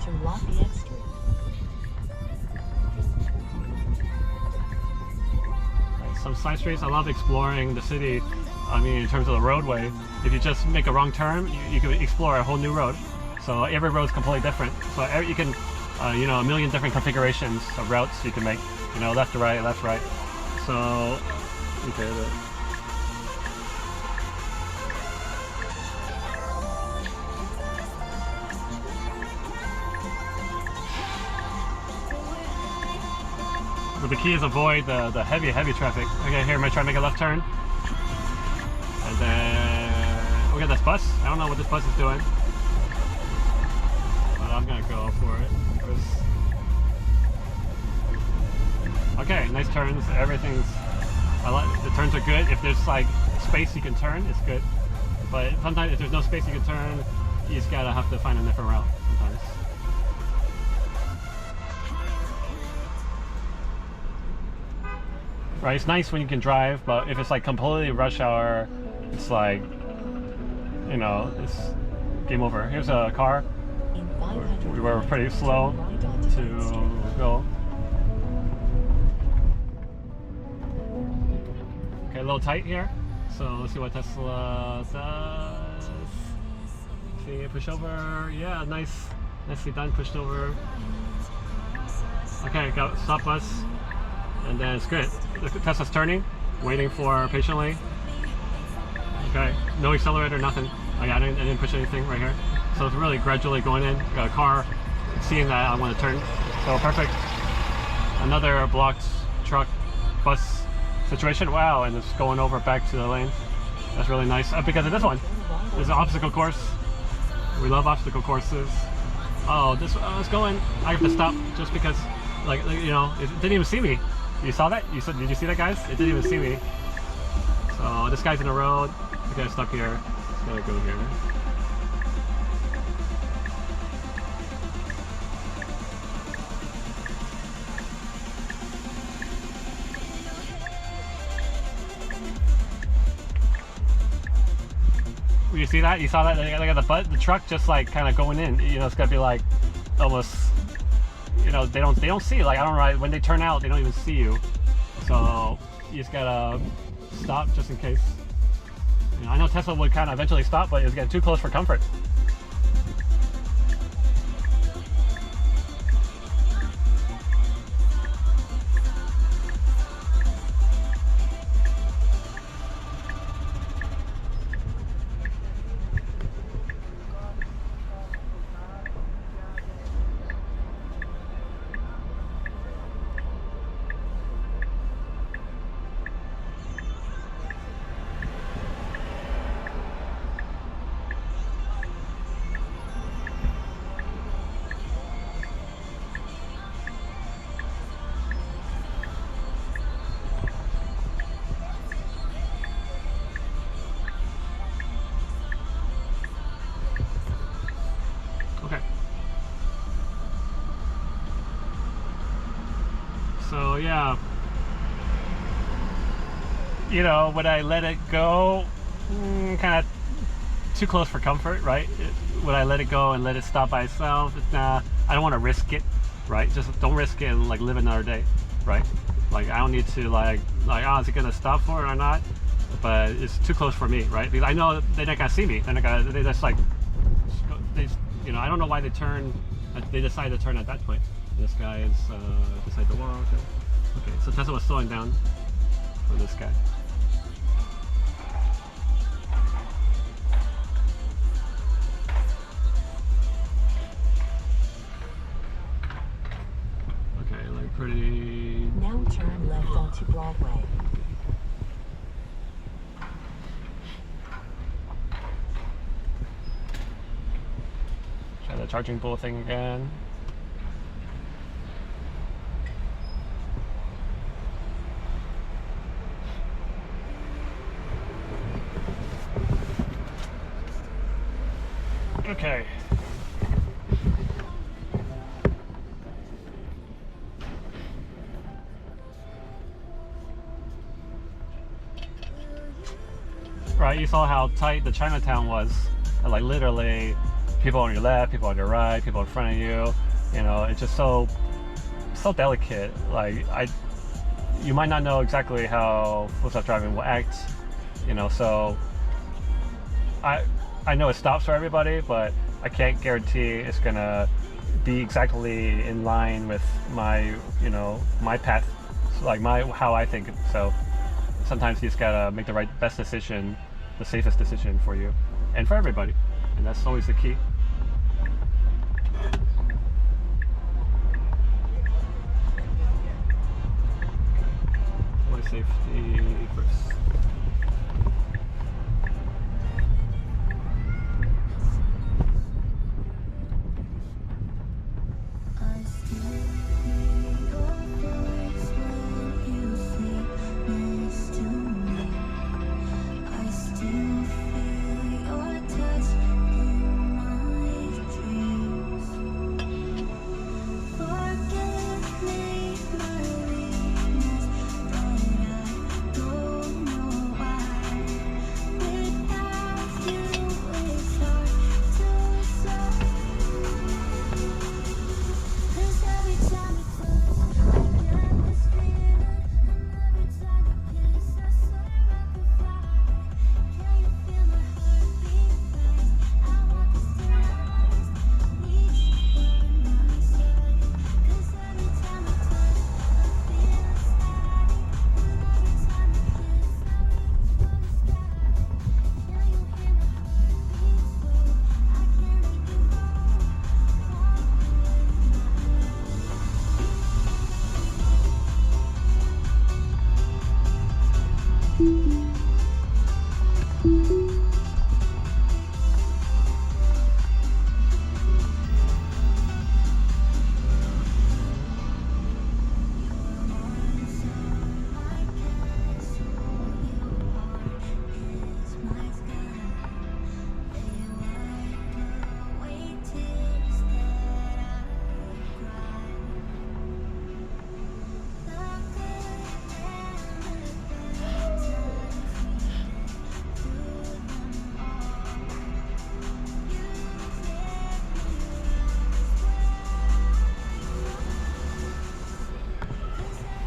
enter Lafayette Street. Some side streets, I love exploring the city. I mean, in terms of the roadway, if you just make a wrong turn, you can explore a whole new road. So every road is completely different. So you can, you know, a million different configurations of routes you can make. You know, left to right, left, right. So, okay. But the key is avoid the heavy traffic. Okay, here, I'm gonna try to make a left turn. And then, look at this bus. I don't know what this bus is doing. But I'm gonna go for it. Okay, nice turns. Everything's, I like, the turns are good. If there's like space you can turn, it's good. But sometimes if there's no space you can turn, you just gotta have to find a different route sometimes. Right, it's nice when you can drive, but if it's like completely rush hour, it's like, you know, it's game over. Here's a car. We're pretty slow to go. Okay, a little tight here. So let's see what Tesla does. See, push over. Yeah, nicely done, pushed over. Okay, got stop us. And then it's good. Tesla's turning, waiting for patiently. Okay, no accelerator, nothing. I didn't push anything right here. So it's really gradually going in. Got a car, seeing that I want to turn. So perfect. Another blocked truck, bus situation. Wow, and it's going over back to the lane. That's really nice. Because of this one, there's an obstacle course. We love obstacle courses. Oh, it's going. I have to stop just because, like you know, it didn't even see me. You saw that? Did you see that, guys? It didn't even see me. So this guy's in the road. Okay, stop here. Just gotta go here. You see that? You saw that? Look at the truck just like kind of going in. You know, it's gotta be like almost. You know, they don't see, like, I don't know, when they turn out, they don't even see you. So you just gotta stop just in case. You know, I know Tesla would kind of eventually stop, but it's getting too close for comfort. So yeah, you know, would I let it go? Kind of too close for comfort, right? Would I let it go and let it stop by itself? Nah, I don't want to risk it, right? Just don't risk it and like live another day, right? Like I don't need to like oh, is it gonna stop for it or not? But it's too close for me, right? Because I know they're not gonna see me. They're not gonna. They just like, you know, I don't know why they turn. They decided to turn at that point. This guy is beside the wall. Okay, so Tesla was slowing down for this guy. Okay, like pretty. Now turn left onto Broadway. Try the charging bull thing again. Okay. Right, you saw how tight the Chinatown was. Like literally people on your left, people on your right, people in front of you. You know, it's just so delicate. Like you might not know exactly how full self-driving will act. You know, so I know it stops for everybody, but I can't guarantee it's gonna be exactly in line with my, you know, my path, like how I think. So sometimes you just gotta make the best decision, the safest decision for you and for everybody, and that's always the key. My safety first.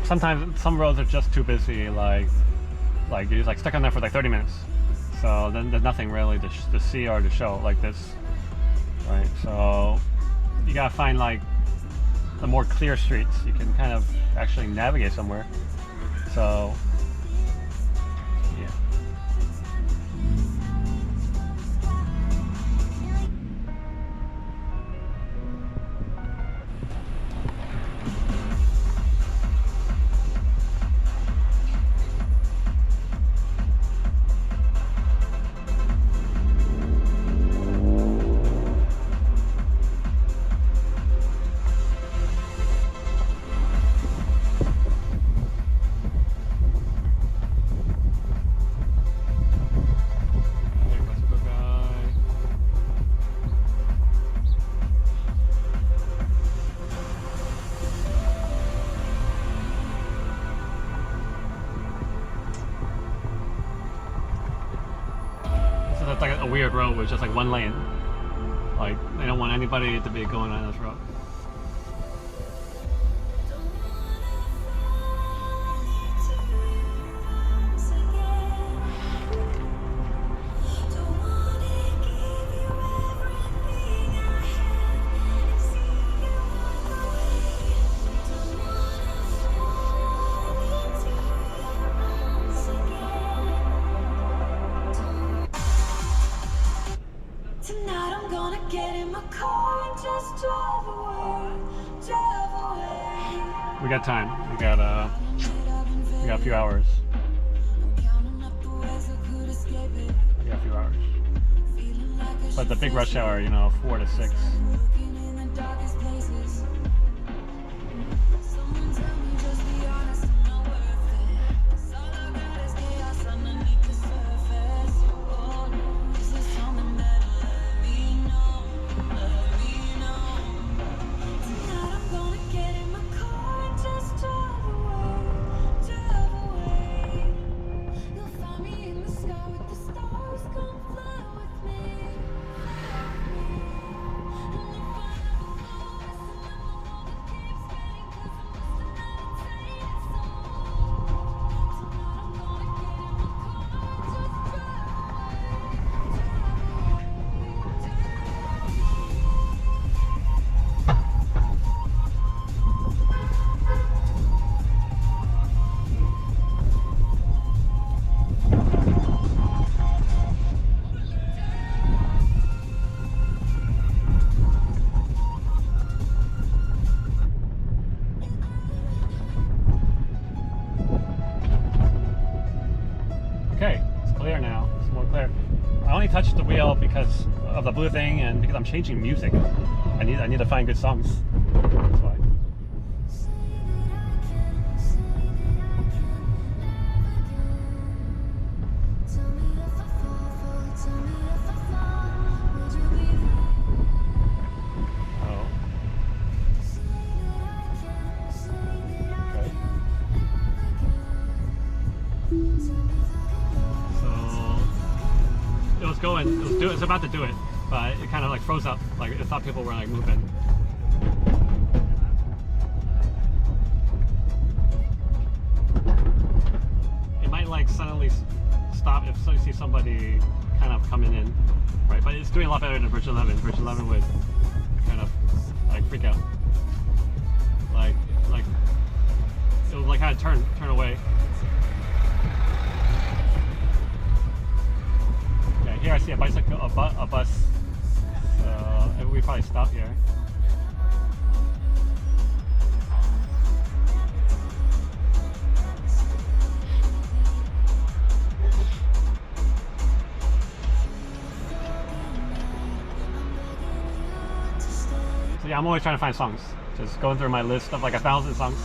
Sometimes some roads are just too busy, like you're like stuck on there for like 30 minutes. So then there's nothing really to see or to show like this, right? So you gotta find like the more clear streets. You can kind of actually navigate somewhere. So yeah. It's like a weird road with just like one lane. Like they don't want anybody to be going on this road. Tonight I'm gonna get in my car and just drive away. We got time. We got a few hours. We got a few hours. But the big rush hour, you know, 4 to 6. because of the blue thing and because I'm changing music. I need to find good songs. That's why. It's about to do it, but it kind of like froze up. Like it thought people were like moving. It might like suddenly stop if you see somebody kind of coming in, right? But it's doing a lot better than version 11. Version 11 would kind of like freak out. Like it would like kind of turn away. Here I see a bicycle, a bus. We probably stop here. So yeah, I'm always trying to find songs. Just going through my list of like 1,000 songs.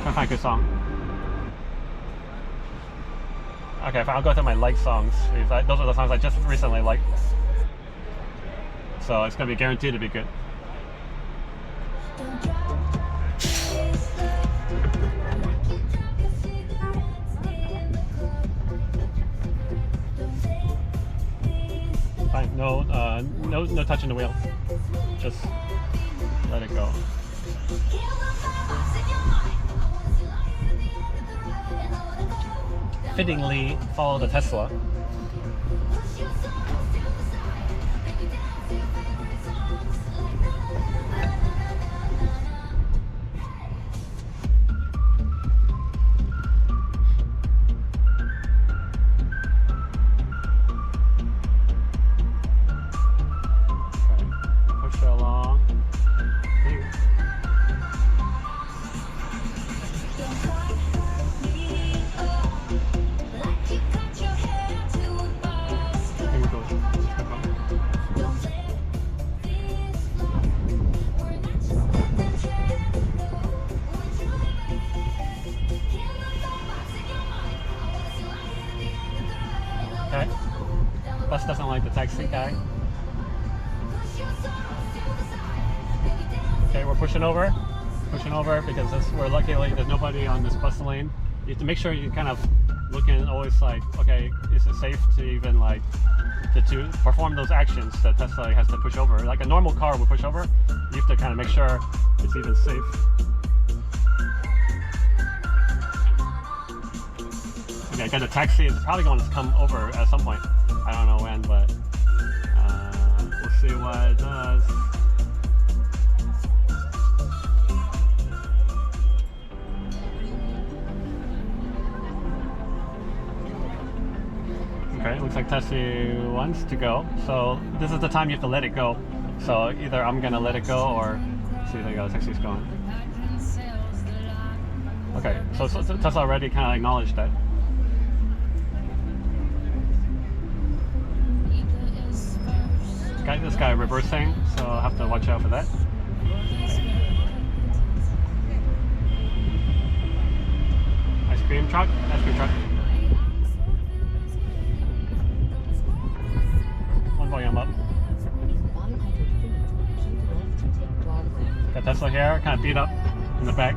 Trying to find a good song. Okay, I'll go through my like songs. Those are the songs I just recently liked. So it's going to be guaranteed to be good. Fine, no touching the wheel. Just let it go. Fittingly follow the Tesla. Push it along. Okay. Bus doesn't like the taxi guy. Okay, we're pushing over because we're luckily there's nobody on this bus lane. You have to make sure you kind of looking always like, okay, is it safe to even like to perform those actions that Tesla has to push over? Like a normal car will push over, you have to kind of make sure it's even safe. Okay, again, the taxi is probably going to come over at some point. I don't know when, but we'll see what it does. Okay, looks like taxi wants to go. So this is the time you have to let it go. So either I'm gonna let it go or see, there you go, the taxi's going. Okay, so Tesla already kind of acknowledged that. This guy reversing, so I'll have to watch out for that. Ice cream truck. One volume up. 500 feet, keep left to take Broadway. Got Tesla here, kind of beat up in the back.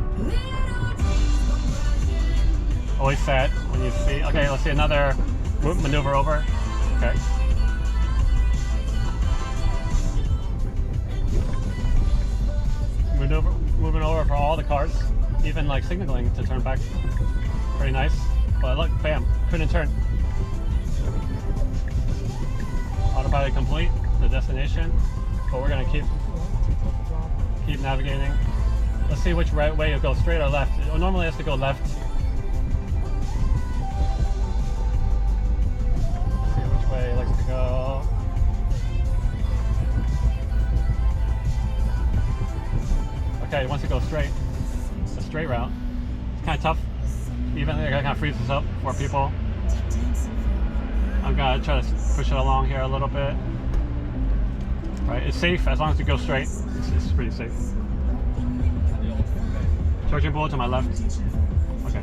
Always sad when you see. Okay, let's see another maneuver over. Okay. Moving over for all the cars, even like signaling to turn back. Pretty nice. But look, bam, couldn't turn. Autopilot complete, the destination. But we're gonna keep navigating. Let's see which way it goes, straight or left. It normally has to go left. Let's see which way it likes to go. Okay, it wants to go straight. It's a straight route. It's kind of tough. Even it kind of freezes up for people. I'm gonna try to push it along here a little bit. Right, it's safe as long as you go straight. It's pretty safe. Charging bull to my left. Okay.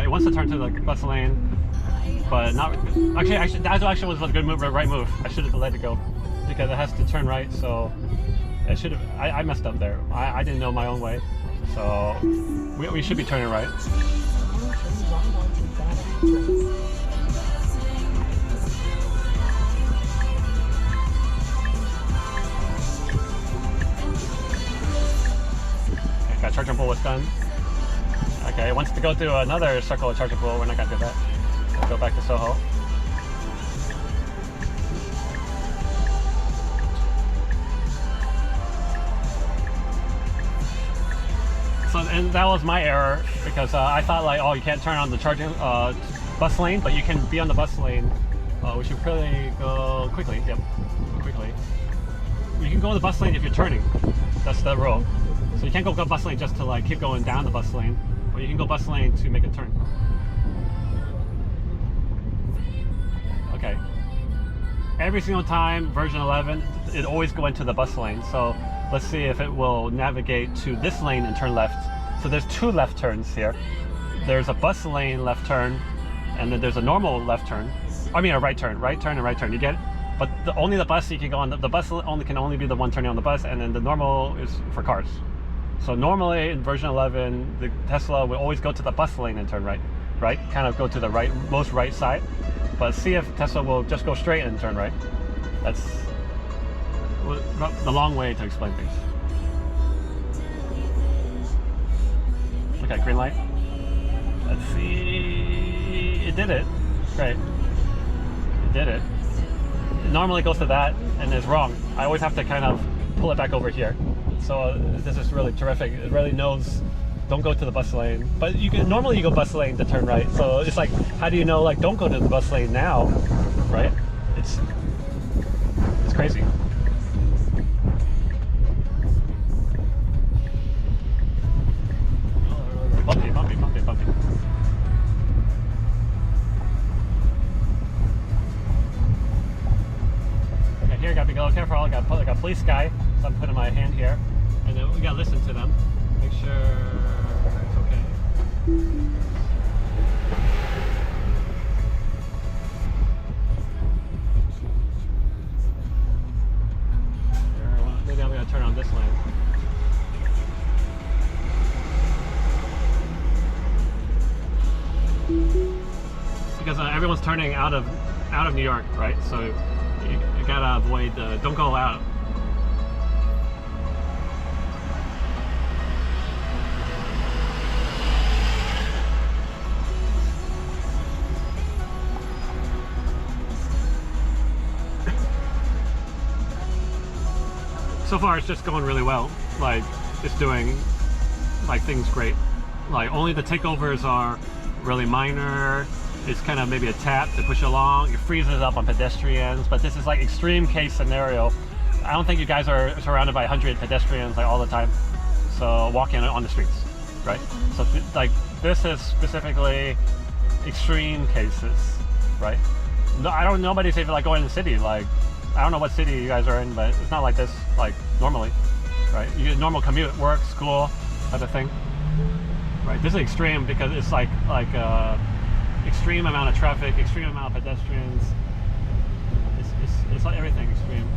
It wants to turn to the bus lane, but not. Actually, that actually was a good move, right move. I should have let it go because it has to turn right. So it should have. I messed up there. I didn't know my own way. So we should be turning right. Okay, charging bull was done. Okay, it wants to go through another circle of charging bull. We're not gonna do that. Let's go back to Soho. So, and that was my error because I thought like, oh, you can't turn on the charging bus lane, but you can be on the bus lane. We should probably go quickly. Yep, quickly. You can go on the bus lane if you're turning. That's the rule. So you can't go bus lane just to like keep going down the bus lane, but you can go bus lane to make a turn. Okay. Every single time, version 11, it always go into the bus lane. So let's see if it will navigate to this lane and turn left. So there's two left turns here. There's a bus lane left turn, and then there's a normal left turn. I mean a right turn and right turn. You get it? But only the bus you can go on. The bus can only be the one turning on the bus, and then the normal is for cars. So normally in version 11, the Tesla will always go to the bus lane and turn right, kind of go to the most right side. But see if Tesla will just go straight and turn right. That's the long way to explain things. Okay, green light. Let's see. It did it. Great. It did it. It normally goes to that and it's wrong. I always have to kind of pull it back over here. So this is really terrific. It really knows don't go to the bus lane. But normally you go bus lane to turn right. So it's like, how do you know like don't go to the bus lane now, right? It's crazy. Bumpy. Okay, here gotta be a little careful. I got a police guy, so I'm putting my hand here, and then we gotta listen to them, make sure it's okay. Maybe I'm gonna turn on this lane. Because everyone's turning out of New York, right? So you gotta avoid don't go out. So far it's just going really well. Like it's doing like things great. Like only the takeovers are really minor. It's kind of maybe a tap to push along. It freezes up on pedestrians, but this is like extreme case scenario. I don't think you guys are surrounded by 100 pedestrians like all the time. So walking on the streets, right? So like this is specifically extreme cases, right? No, nobody's even like going in the city. Like I don't know what city you guys are in, but it's not like this like normally, right? You get normal commute, work, school, type of thing, right? This is extreme because it's like extreme amount of traffic, extreme amount of pedestrians. It's like everything extreme.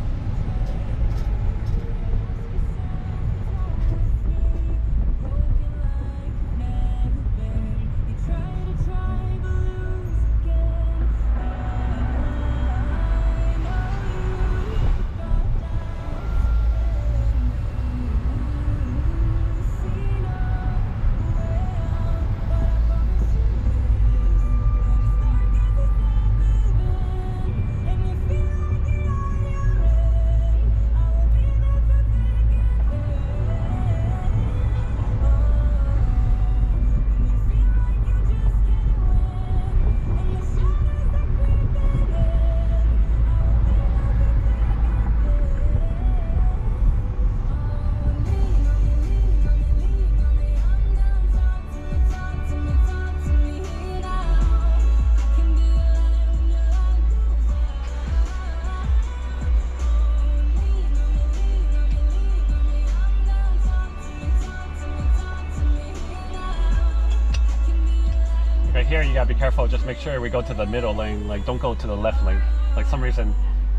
gotta be careful. Just make sure we go to the middle lane. Like, don't go to the left lane. Like, some reason,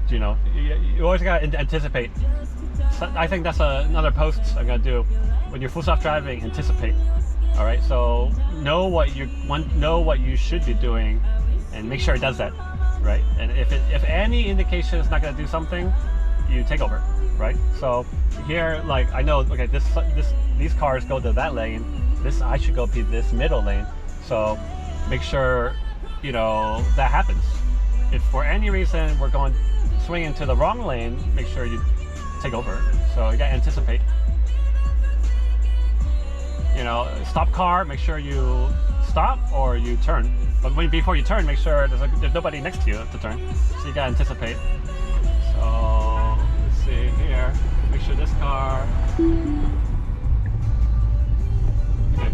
you know, you always gotta anticipate. So I think that's another post I'm gonna do. When you're full stop driving, anticipate. All right. So know what you should be doing, and make sure it does that. Right. And if any indication it's not gonna do something, you take over. Right. So here, like, I know, okay, these cars go to that lane. I should go to this middle lane. So make sure, you know, that happens. If for any reason we're swinging to the wrong lane, make sure you take over. So you gotta anticipate. You know, stop car, make sure you stop or you turn. But before you turn, make sure there's nobody next to you to turn. So you gotta anticipate. So let's see here. Make sure this car. Okay.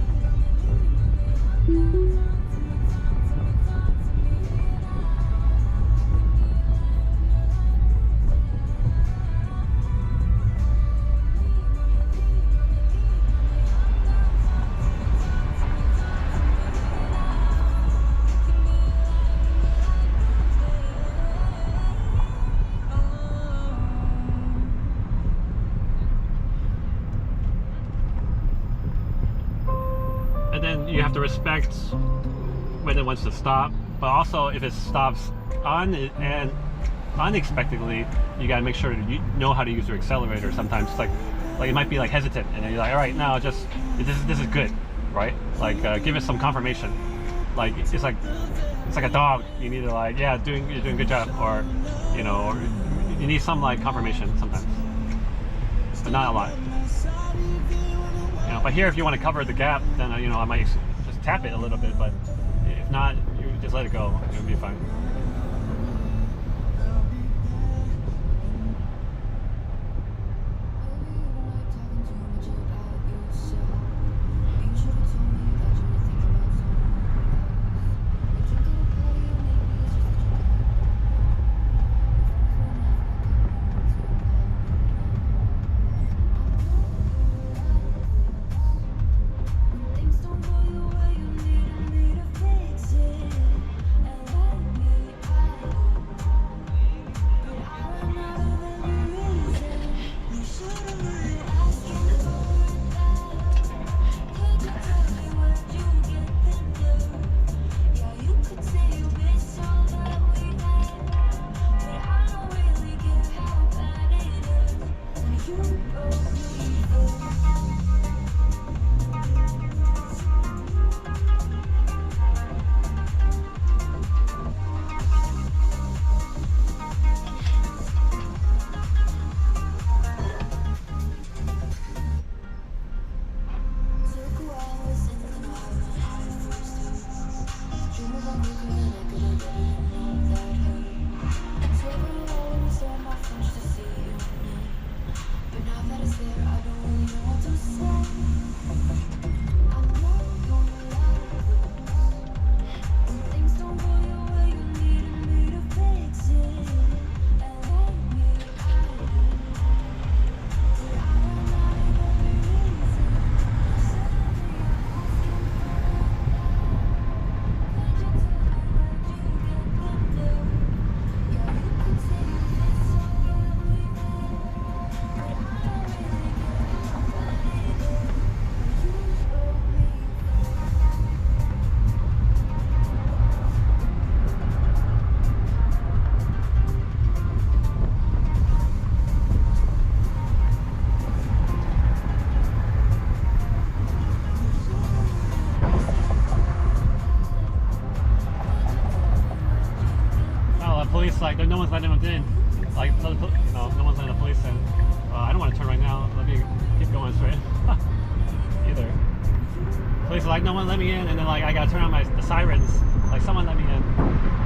And then you have to respect when it wants to stop, but also if it stops and unexpectedly, you gotta make sure that you know how to use your accelerator. Sometimes, like it might be like hesitant, and then you're like, all right, now just this is good, right? Like give it some confirmation. Like it's like a dog. You need to like, yeah, you're doing a good job, or you know, or you need some like confirmation sometimes, but not a lot. You know, but here, if you want to cover the gap, then you know, I might just tap it a little bit. But if not, you just let it go. It'll be fine. Police, like, no one's letting them in. Like, you know, no one's letting the police in. I don't want to turn right now. Let me keep going straight. Either. Police are like, no one let me in, and then like I gotta turn on the sirens. Like, someone let me in.